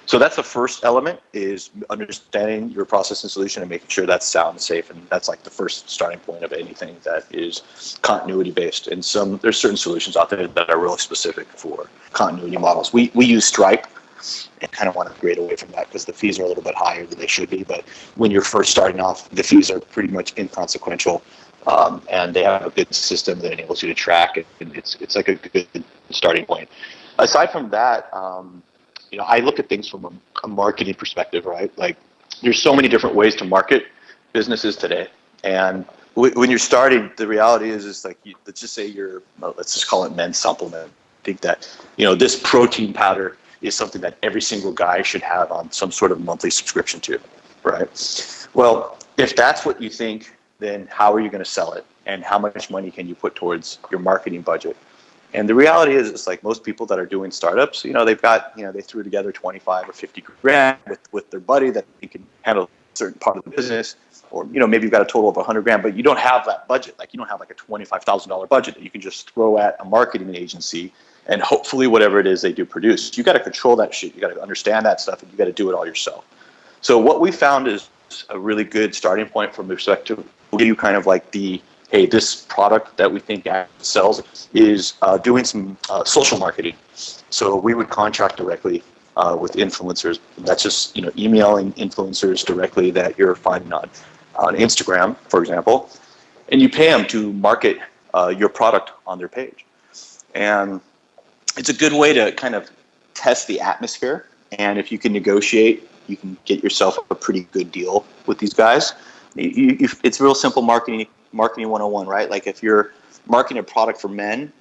So that's the first element, is understanding your process and solution and making sure that's sound and safe. And that's like the first starting point of anything that is continuity based. And there's certain solutions out there that are really specific for continuity models. We use Stripe and kind of want to grade away from that because the fees are a little bit higher than they should be. But when you're first starting off, the fees are pretty much inconsequential. And they have a good system that enables you to track it. And it's like a good starting point. Aside from that, I look at things from a marketing perspective, right? Like there's so many different ways to market businesses today. And when you're starting, the reality is like, let's just say let's just call it men's supplement. I think that, this protein powder is something that every single guy should have on some sort of monthly subscription to, right? Well, if that's what you think, then how are you going to sell it? And how much money can you put towards your marketing budget? And the reality is, it's like most people that are doing startups, they've got, they threw together 25 or 50 grand with their buddy that they can handle a certain part of the business. Or, maybe you've got a total of 100 grand, but you don't have that budget. Like you don't have like a $25,000 budget that you can just throw at a marketing agency and hopefully whatever it is they do produce. You got to control that shit. You got to understand that stuff and you got to do it all yourself. So what we found is a really good starting point from respect to, we'll give you kind of like hey, this product that we think sells is doing some social marketing. So we would contract directly with influencers. That's just emailing influencers directly that you're finding on Instagram, for example. and you pay them to market your product on their page. And it's a good way to kind of test the atmosphere. And if you can negotiate, you can get yourself a pretty good deal with these guys. It's real simple marketing 101, right? Like if you're marketing a product for men,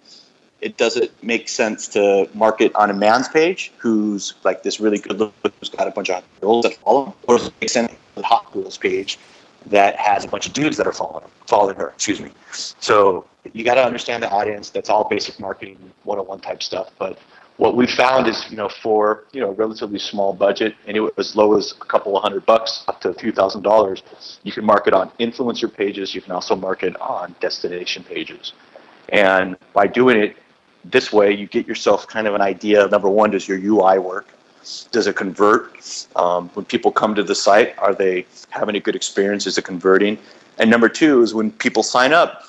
it doesn't make sense to market on a man's page who's like this really good look, who's got a bunch of girls that follow him, or does it make sense to the hot girls page that has a bunch of dudes that are following her. So you got to understand the audience. That's all basic marketing 101 type stuff. But what we found is, for a relatively small budget, anywhere as low as a couple of $100 up to a few $1,000s, you can market on influencer pages. You can also market on destination pages. And by doing it this way, you get yourself kind of an idea of, number one, does your UI work? Does it convert? When people come to the site, are they having a good experience? Is it converting? And number two is when people sign up,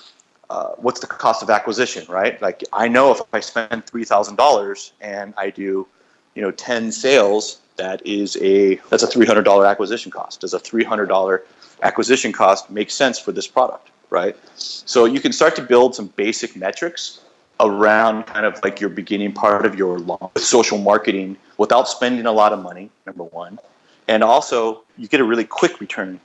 what's the cost of acquisition, right? Like I know if I spend $3,000 and I do, 10 sales, that's a $300 acquisition cost. Does a $300 acquisition cost make sense for this product, right? So you can start to build some basic metrics around kind of like your beginning part of your social marketing without spending a lot of money, number one. And also you get a really quick return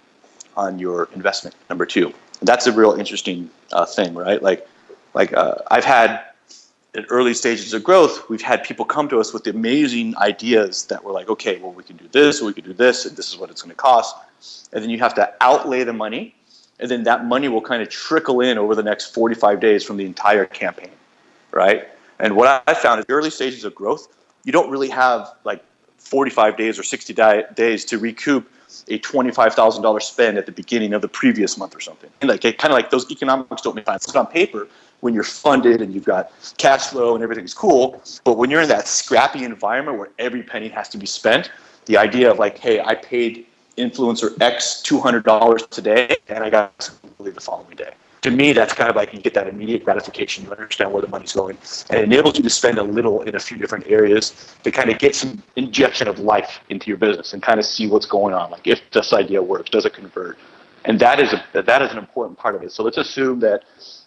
on your investment, number two. That's a real interesting thing, right? Like I've had in early stages of growth, we've had people come to us with amazing ideas that were like, okay, well, we can do this, or we can do this, and this is what it's going to cost. And then you have to outlay the money, and then that money will kind of trickle in over the next 45 days from the entire campaign, right? And what I found is early stages of growth, you don't really have like 45 days or 60 days to recoup a $25,000 spend at the beginning of the previous month or something. And like kind of like those economics don't make sense on paper when you're funded and you've got cash flow and everything's cool. But when you're in that scrappy environment where every penny has to be spent, the idea of like, hey, I paid influencer X $200 today and I got something the following day. To me, that's kind of like you get that immediate gratification. You understand where the money's going, and it enables you to spend a little in a few different areas to kind of get some injection of life into your business and kind of see what's going on. Like if this idea works, does it convert? And that is an important part of it. So let's assume that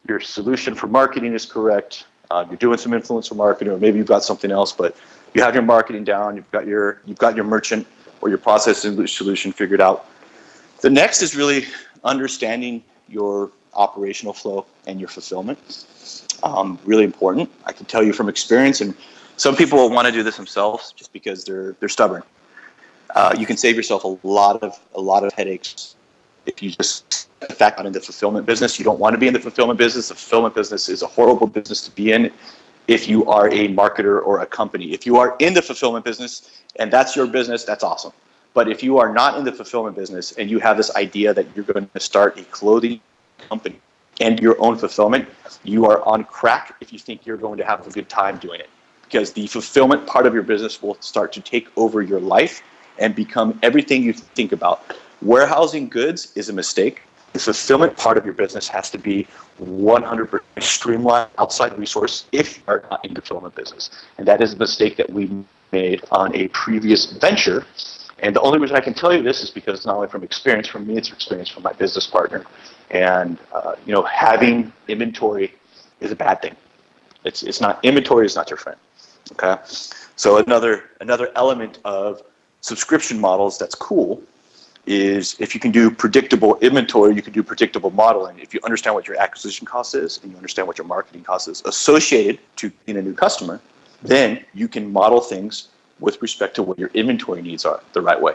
your solution for marketing is correct. You're doing some influencer marketing, or maybe you've got something else, but you have your marketing down. You've got your merchant or your process solution figured out. The next is really understanding your operational flow and your fulfillment. Really important. I can tell you from experience, and some people will want to do this themselves just because they're stubborn. You can save yourself a lot of headaches if you just in fact not in the fulfillment business. You don't want to be in the fulfillment business. The fulfillment business is a horrible business to be in if you are a marketer or a company. If you are in the fulfillment business and that's your business, that's awesome. But if you are not in the fulfillment business and you have this idea that you're going to start a clothing company and your own fulfillment, you are on crack if you think you're going to have a good time doing it, because the fulfillment part of your business will start to take over your life and become everything you think about. Warehousing goods is a mistake. The fulfillment part of your business has to be 100% streamlined outside resource if you are not in the fulfillment business. And that is a mistake that we made on a previous venture. And the only reason I can tell you this is because not only from experience from me, it's experience from my business partner. And having inventory is a bad thing. It's not inventory is not your friend. Okay, so another element of subscription models that's cool is if you can do predictable inventory, you can do predictable modeling. If you understand what your acquisition cost is and you understand what your marketing cost is associated to being a new customer, then you can model things with respect to what your inventory needs are the right way.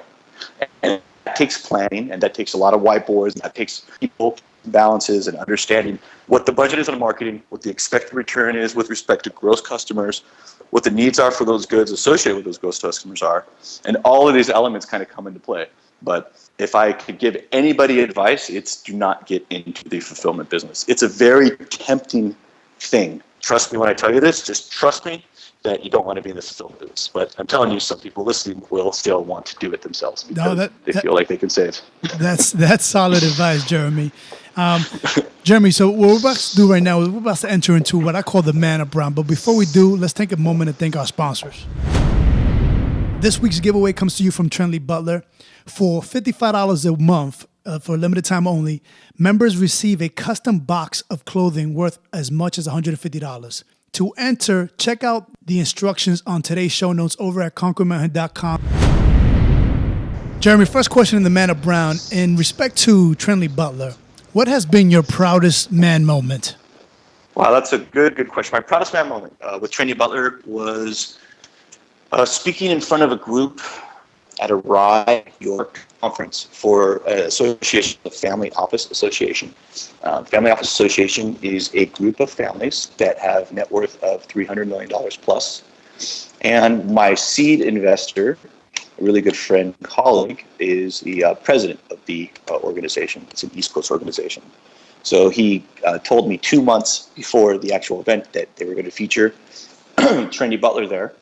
And that takes planning, and that takes a lot of whiteboards, and that takes people balances and understanding what the budget is on marketing, what the expected return is with respect to gross customers, what the needs are for those goods associated with those gross customers are, and all of these elements kind of come into play. But if I could give anybody advice, it's do not get into the fulfillment business. It's a very tempting thing. Trust me when I tell you this, just trust me that you don't want to be in the fulfillment business. But I'm telling you, some people listening will still want to do it themselves because they feel like they can save. That's solid advice, Jeremy. Jeremy, so what we're about to do right now is we're about to enter into what I call the man of brown. But before we do, let's take a moment to thank our sponsors. This week's giveaway comes to you from Trendy Butler. For $55 a month, for a limited time only, members receive a custom box of clothing worth as much as $150. To enter, check out the instructions on today's show notes over at conquermanhood.com. Jeremy, first question in the Man of Brown. In respect to Trendy Butler, what has been your proudest man moment? Wow, that's a good question. My proudest man moment with Trendy Butler was speaking in front of a group at a Rye, York conference for an association, the Family Office Association. Family Office Association is a group of families that have net worth of $300 million plus. And my seed investor, a really good friend, colleague, is the president of the organization. It's an East Coast organization. So he told me 2 months before the actual event that they were going to feature Trendy Butler there.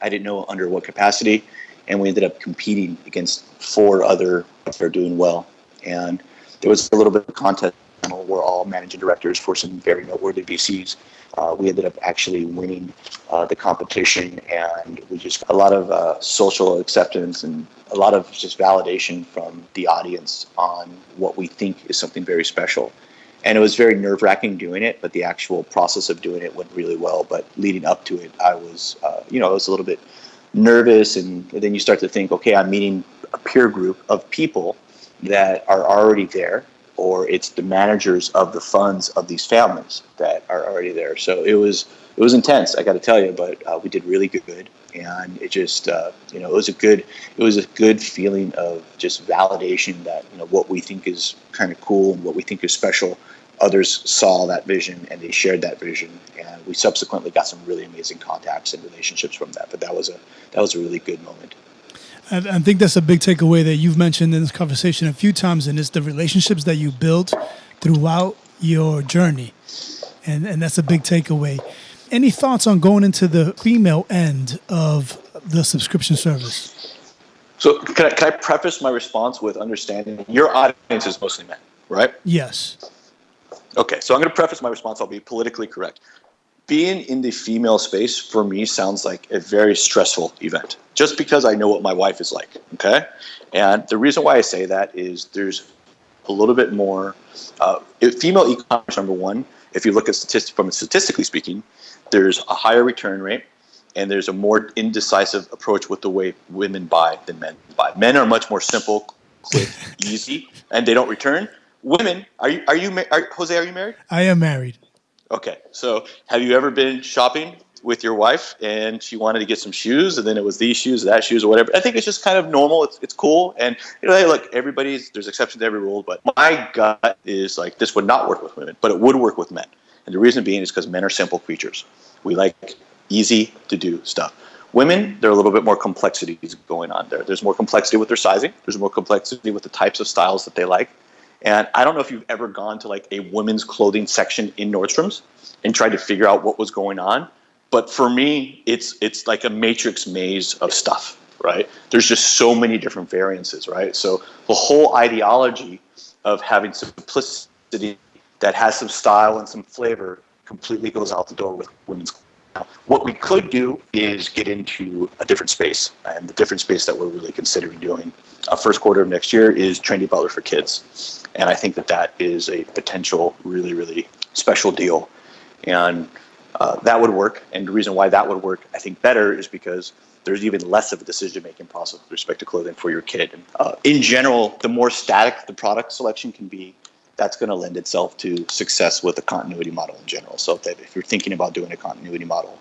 I didn't know under what capacity, and we ended up competing against 4 other that are doing well. And there was a little bit of contest. We're all managing directors for some very noteworthy VCs. We ended up actually winning the competition, and we just got a lot of social acceptance and a lot of just validation from the audience on what we think is something very special. And it was very nerve-wracking doing it, but the actual process of doing it went really well. But leading up to it, I was, I was a little bit nervous, and then you start to think, okay, I'm meeting a peer group of people that are already there, or it's the managers of the funds of these families that are already there. So it was intense, I got to tell you, but we did really good, and it just it was a good feeling of just validation that what we think is kind of cool and what we think is special. Others saw that vision and they shared that vision, and we subsequently got some really amazing contacts and relationships from that. But that was a really good moment. I think that's a big takeaway that you've mentioned in this conversation a few times, and it's the relationships that you built throughout your journey, and that's a big takeaway. Any thoughts on going into the female end of the subscription service? So can I preface my response with understanding your audience is mostly men, right? Yes. Okay, so I'm going to preface my response. I'll be politically correct. Being in the female space for me sounds like a very stressful event, just because I know what my wife is like, okay? And the reason why I say that is there's a little bit more, female e-commerce, number one, if you look at statistically speaking, there's a higher return rate, and there's a more indecisive approach with the way women buy than men buy. Men are much more simple, quick, easy, and they don't return. Women, Jose, are you married? I am married. Okay, so have you ever been shopping with your wife and she wanted to get some shoes, and then it was these shoes, that shoes, or whatever? I think it's just kind of normal. It's cool, and hey, look, there's exceptions to every rule, but my gut is like this would not work with women, but it would work with men, and the reason being is because men are simple creatures. We like easy to do stuff. Women, there are a little bit more complexities going on there. There's more complexity with their sizing. There's more complexity with the types of styles that they like. And I don't know if you've ever gone to like a women's clothing section in Nordstrom's and tried to figure out what was going on. But for me, it's like a matrix maze of stuff, right? There's just so many different variances, right? So the whole ideology of having simplicity that has some style and some flavor completely goes out the door with women's clothing. Now, what we could do is get into a different space, and the different space that we're really considering doing first quarter of next year is Trendy Butler for kids. And I think that is a potential really, really special deal. And that would work. And the reason why that would work, I think, better is because there's even less of a decision-making process with respect to clothing for your kid. And, in general, the more static the product selection can be, that's going to lend itself to success with a continuity model in general. So if you're thinking about doing a continuity model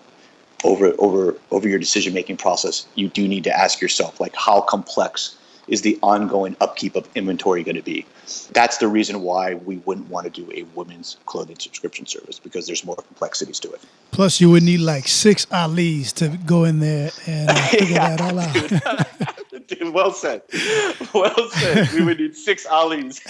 over your decision-making process, you do need to ask yourself, like, how complex is the ongoing upkeep of inventory going to be? That's the reason why we wouldn't want to do a women's clothing subscription service, because there's more complexities to it. Plus, you would need like 6 Alis to go in there and figure that all out. Dude, well said. Well said. We would need 6 Alis.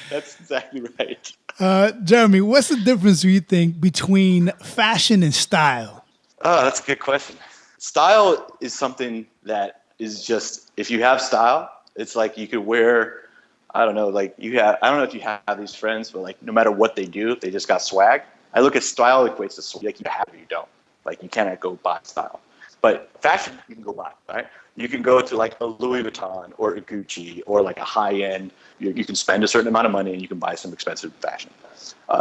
That's exactly right. Jeremy, what's the difference, you think, between fashion and style? Oh, that's a good question. Style is something that is just, if you have style, it's like you could wear, I don't know, like I don't know if you have these friends, but like no matter what they do, they just got swag. I look at style equates to swag. Like you have it or you don't. Like you cannot go buy style. But fashion, you can go buy, right? You can go to like a Louis Vuitton or a Gucci or like a high-end. You can spend a certain amount of money and you can buy some expensive fashion.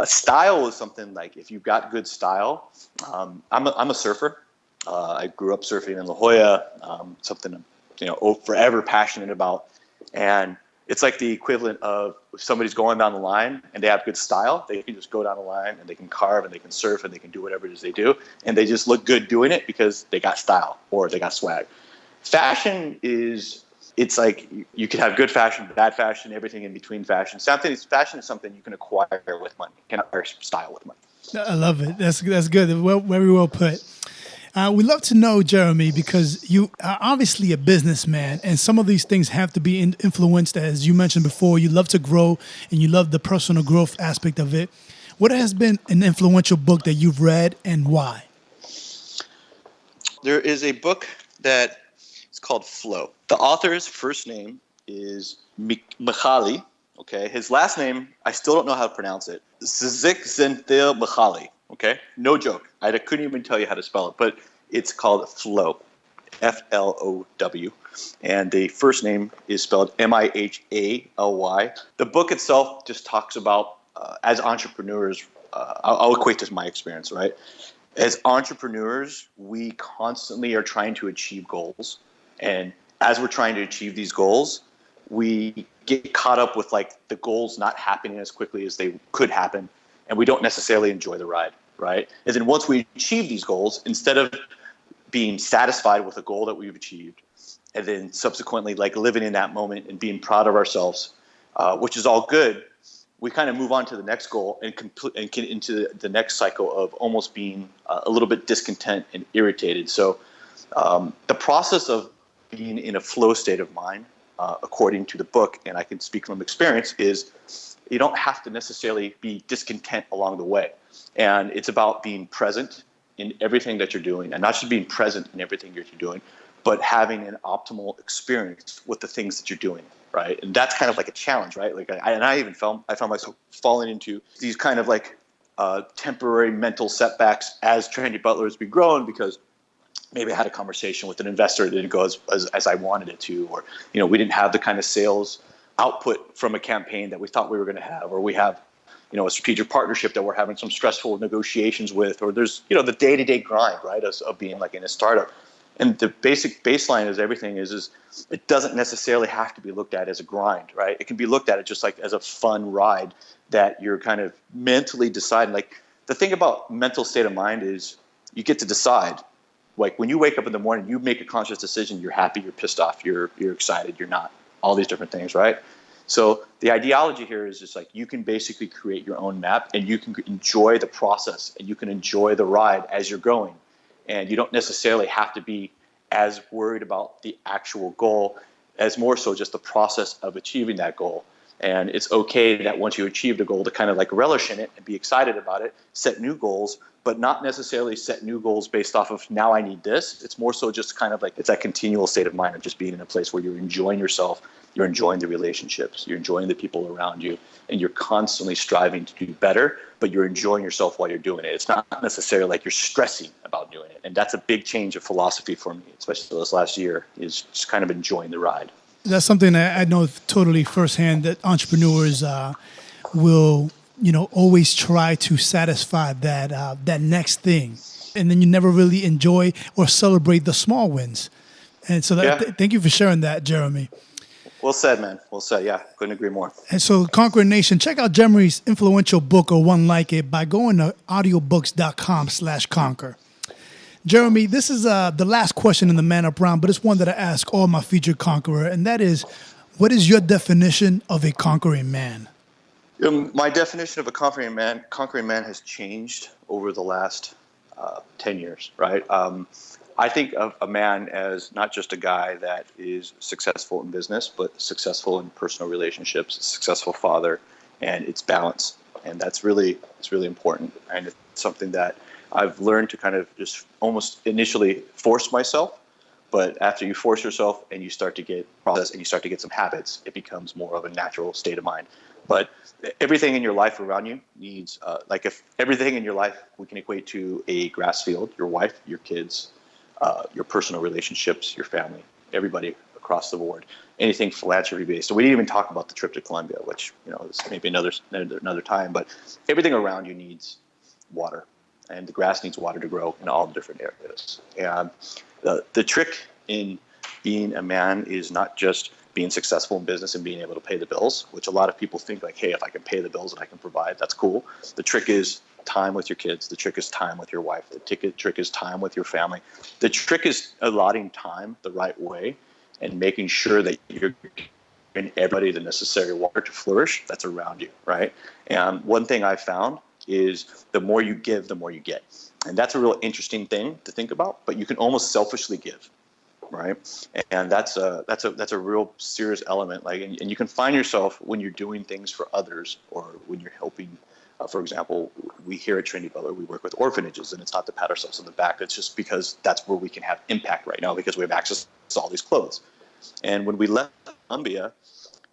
Style is something like if you've got good style. I'm a surfer. I grew up surfing in La Jolla, something I'm forever passionate about. And it's like the equivalent of if somebody's going down the line and they have good style, they can just go down the line and they can carve and they can surf and they can do whatever it is they do. And they just look good doing it because they got style or they got swag. Fashion it's like you can have good fashion, bad fashion, everything in between fashion. Fashion is something you can acquire with money. You can acquire style with money. I love it. That's good. Well, very well put. We'd love to know, Jeremy, because you are obviously a businessman, and some of these things have to be influenced, as you mentioned before. You love to grow, and you love the personal growth aspect of it. What has been an influential book that you've read, and why? There is a book that is called Flow. The author's first name is Mihaly. Okay, his last name, I still don't know how to pronounce it. Csikszentmihalyi Mihaly. Okay, no joke. I couldn't even tell you how to spell it, but it's called Flow, Flow. And the first name is spelled Mihaly. The book itself just talks about, as entrepreneurs, I'll equate this to my experience, right? As entrepreneurs, we constantly are trying to achieve goals. And as we're trying to achieve these goals, we get caught up with like the goals not happening as quickly as they could happen. And we don't necessarily enjoy the ride, right? And then once we achieve these goals, instead of being satisfied with a goal that we've achieved, and then subsequently like living in that moment and being proud of ourselves, which is all good, we kind of move on to the next goal and get into the next cycle of almost being a little bit discontent and irritated. So the process of being in a flow state of mind, according to the book, and I can speak from experience, is you don't have to necessarily be discontent along the way. And it's about being present in everything that you're doing, and not just being present in everything that you're doing, but having an optimal experience with the things that you're doing, right? And that's kind of like a challenge, right? Like I found myself falling into these kind of like temporary mental setbacks as Trendy Butler has been growing, because maybe I had a conversation with an investor that didn't go as I wanted it to, or we didn't have the kind of sales output from a campaign that we thought we were going to have, or we have a strategic partnership that we're having some stressful negotiations with, or there's the day-to-day grind, right, of being like in a startup. And the basic baseline is everything is it doesn't necessarily have to be looked at as a grind, right? It can be looked at it just like as a fun ride that you're kind of mentally deciding. Like the thing about mental state of mind is you get to decide. Like when you wake up in the morning, you make a conscious decision. You're happy, you're pissed off, you're excited, you're not. All these different things, right? So the ideology here is just like you can basically create your own map, and you can enjoy the process, and you can enjoy the ride as you're going. And you don't necessarily have to be as worried about the actual goal as more so just the process of achieving that goal. And it's okay that once you achieve the goal to kind of like relish in it and be excited about it, set new goals, but not necessarily set new goals based off of now I need this. It's more so just kind of like it's that continual state of mind of just being in a place where you're enjoying yourself, you're enjoying the relationships, you're enjoying the people around you, and you're constantly striving to do better, but you're enjoying yourself while you're doing it. It's not necessarily like you're stressing about doing it. And that's a big change of philosophy for me, especially this last year, is just kind of enjoying the ride. That's something that I know totally firsthand, that entrepreneurs will, always try to satisfy that next thing, and then you never really enjoy or celebrate the small wins. And so, thank you for sharing that, Jeremy. Well said, man. Well said. Yeah, couldn't agree more. And so, Conqueror Nation, check out Jeremy's influential book or one like it by going to audiobooks.com/conquer. Jeremy, this is the last question in the Man Up round, but it's one that I ask all my featured conqueror, and that is, what is your definition of a conquering man? My definition of a conquering man has changed over the last 10 years, right? I think of a man as not just a guy that is successful in business, but successful in personal relationships, a successful father, and it's balance. And it's really important. And it's something that I've learned to kind of just almost initially force myself, but after you force yourself and you start to get process and you start to get some habits, it becomes more of a natural state of mind. But everything in your life around you needs, if everything in your life we can equate to a grass field, your wife, your kids, your personal relationships, your family, everybody across the board, anything philanthropy based. So we didn't even talk about the trip to Colombia, which, is maybe another time, but everything around you needs water, and the grass needs water to grow in all the different areas. And the trick in being a man is not just being successful in business and being able to pay the bills, which a lot of people think like, hey, if I can pay the bills and I can provide, that's cool. The trick is time with your kids. The trick is time with your wife. The trick is time with your family. The trick is allotting time the right way and making sure that you're giving everybody the necessary water to flourish that's around you, right? And one thing I found is the more you give, the more you get. And that's a real interesting thing to think about, but you can almost selfishly give. Right, and that's a real serious element. Like, and you can find yourself when you're doing things for others, or when you're helping. For example, we here at Trendy Butler, we work with orphanages, and it's not to pat ourselves on the back. It's just because that's where we can have impact right now, because we have access to all these clothes. And when we left Colombia,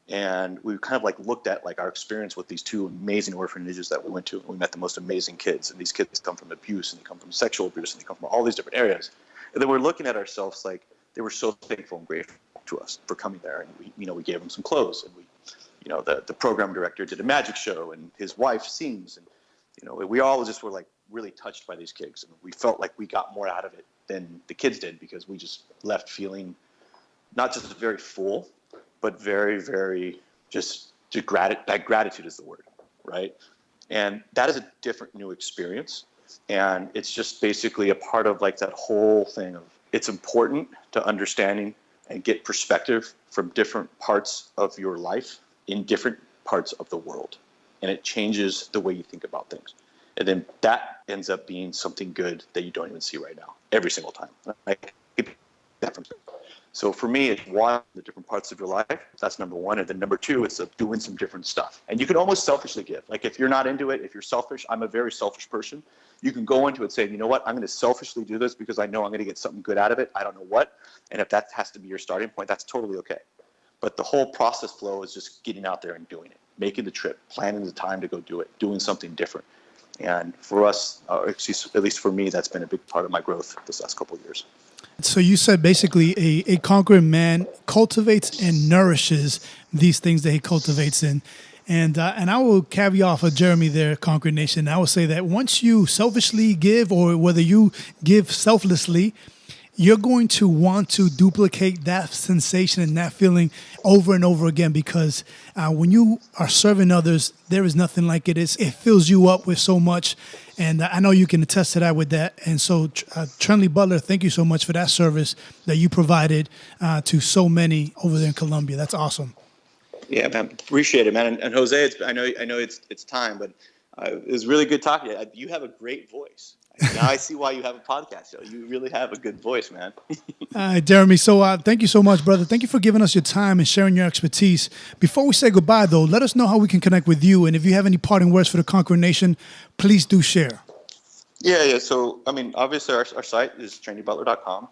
and we kind of like looked at like our experience with these two amazing orphanages that we went to, and we met the most amazing kids. And these kids come from abuse, and they come from sexual abuse, and they come from all these different areas. And then we're looking at ourselves like, they were so thankful and grateful to us for coming there, and we gave them some clothes, and the program director did a magic show, and his wife sings, and we all just were like really touched by these kids, and we felt like we got more out of it than the kids did, because we just left feeling not just very full, but very, very just gratitude is the word, right? And that is a different new experience, and it's just basically a part of like that whole thing of, it's important to understanding and get perspective from different parts of your life in different parts of the world. And it changes the way you think about things. And then that ends up being something good that you don't even see right now, every single time. I keep that from. So for me, it's one, the different parts of your life. That's number one. And then number two, it's doing some different stuff. And you can almost selfishly give. Like if you're not into it, if you're selfish, I'm a very selfish person. You can go into it saying, you know what, I'm going to selfishly do this because I know I'm going to get something good out of it. I don't know what. And if that has to be your starting point, that's totally okay. But the whole process flow is just getting out there and doing it, making the trip, planning the time to go do it, doing something different. And for us, at least for me, that's been a big part of my growth this last couple of years. So you said basically a conquering man cultivates and nourishes these things that he cultivates in. And I will caveat for Jeremy there, Conquer Nation. I will say that once you selfishly give, or whether you give selflessly, you're going to want to duplicate that sensation and that feeling over and over again, because when you are serving others, there is nothing like it. It fills you up with so much. And I know you can attest to that with that. And so Trendy Butler, thank you so much for that service that you provided to so many over there in Colombia. That's awesome. Yeah, man, appreciate it, man. And Jose, I know it's time, but it was really good talking to you. You have a great voice. Now I see why you have a podcast show. You really have a good voice, man. All right, Jeremy. So thank you so much, brother. Thank you for giving us your time and sharing your expertise. Before we say goodbye, though, let us know how we can connect with you. And if you have any parting words for the Conqueror Nation, please do share. Yeah. So, I mean, obviously our site is trendybutler.com.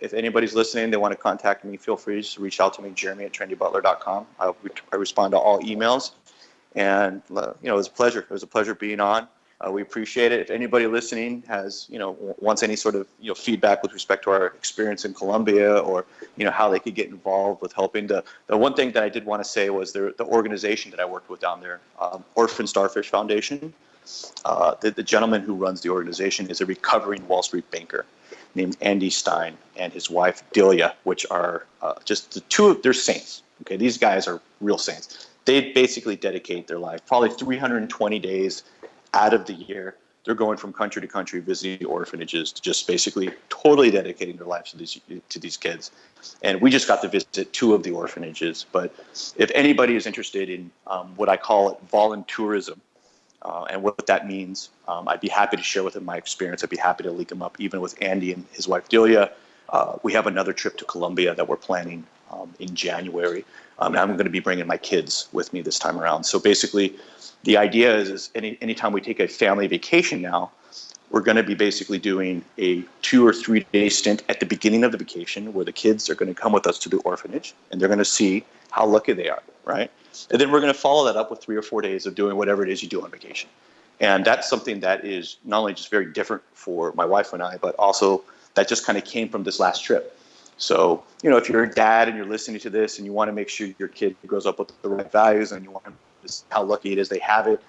If anybody's listening, they want to contact me, feel free to reach out to me, jeremy@trendybutler.com. I respond to all emails. And, it was a pleasure. It was a pleasure being on. We appreciate it. If anybody listening has, wants any sort of, feedback with respect to our experience in Colombia, or, how they could get involved with helping. The one thing that I did want to say was the organization that I worked with down there, Orphan Starfish Foundation. The gentleman who runs the organization is a recovering Wall Street banker named Andy Stein and his wife Delia, which are just the two of, they're saints. Okay, these guys are real saints. They basically dedicate their life, probably 320 days out of the year. They're going from country to country, visiting the orphanages, to just basically totally dedicating their lives to these kids. And we just got to visit 2 of the orphanages. But if anybody is interested in what I call it voluntourism, and what that means, I'd be happy to share with them my experience. I'd be happy to link them up, even with Andy and his wife Delia. We have another trip to Colombia that we're planning in January. And I'm going to be bringing my kids with me this time around. So basically, the idea is anytime we take a family vacation now, we're going to be basically doing a 2 or 3 day stint at the beginning of the vacation where the kids are going to come with us to the orphanage, and they're going to see how lucky they are, right? And then we're going to follow that up with 3 or 4 days of doing whatever it is you do on vacation. And that's something that is not only just very different for my wife and I, but also that just kind of came from this last trip. So, if you're a dad and you're listening to this and you want to make sure your kid grows up with the right values and you want to see how lucky it is they have it,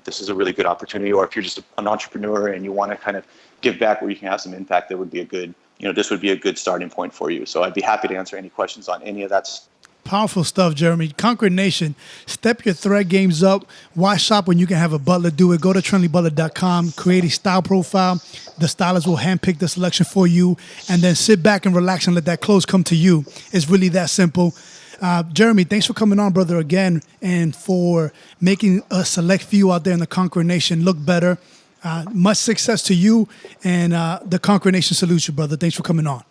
this is a really good opportunity. Or if you're just an entrepreneur and you want to kind of give back where you can have some impact, that would be a good, this would be a good starting point for you. So I'd be happy to answer any questions on any of that. Powerful stuff, Jeremy. Conqueror Nation, step your thread games up. Why shop when you can have a butler do it? Go to trendybutler.com, create a style profile. The stylist will handpick the selection for you, and then sit back and relax and let that clothes come to you. It's really that simple. Jeremy, thanks for coming on, brother, again, and for making a select few out there in the Conqueror Nation look better. Much success to you, and the Conqueror Nation salutes you, brother. Thanks for coming on.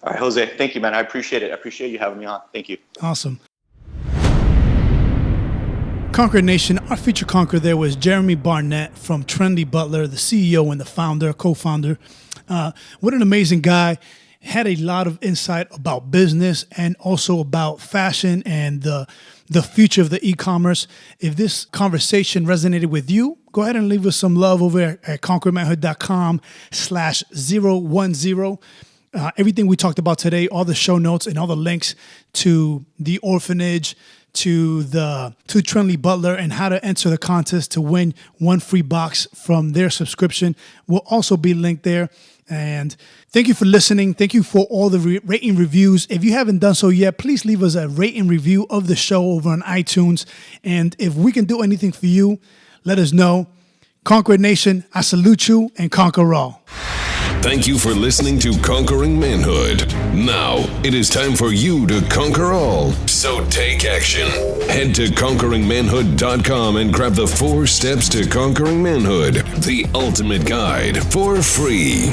All right, Jose. Thank you, man. I appreciate it. I appreciate you having me on. Thank you. Awesome. Conqueror Nation, our featured conqueror there was Jeremy Barnett from Trendy Butler, the CEO and the founder, co-founder. What an amazing guy. Had a lot of insight about business and also about fashion and the future of the e-commerce. If this conversation resonated with you, go ahead and leave us some love over at conquerormanhood.com/010. Everything we talked about today, all the show notes and all the links to the orphanage, to Trendy Butler, and how to enter the contest to win one free box from their subscription will also be linked there. And thank you for listening. Thank you for all the rating reviews. If you haven't done so yet, please leave us a rate and review of the show over on iTunes. And if we can do anything for you, let us know. Conqueror Nation, I salute you and conquer all. Thank you for listening to Conquering Manhood. Now, it is time for you to conquer all. So take action. Head to conqueringmanhood.com and grab the 4 steps to conquering manhood, the ultimate guide, for free.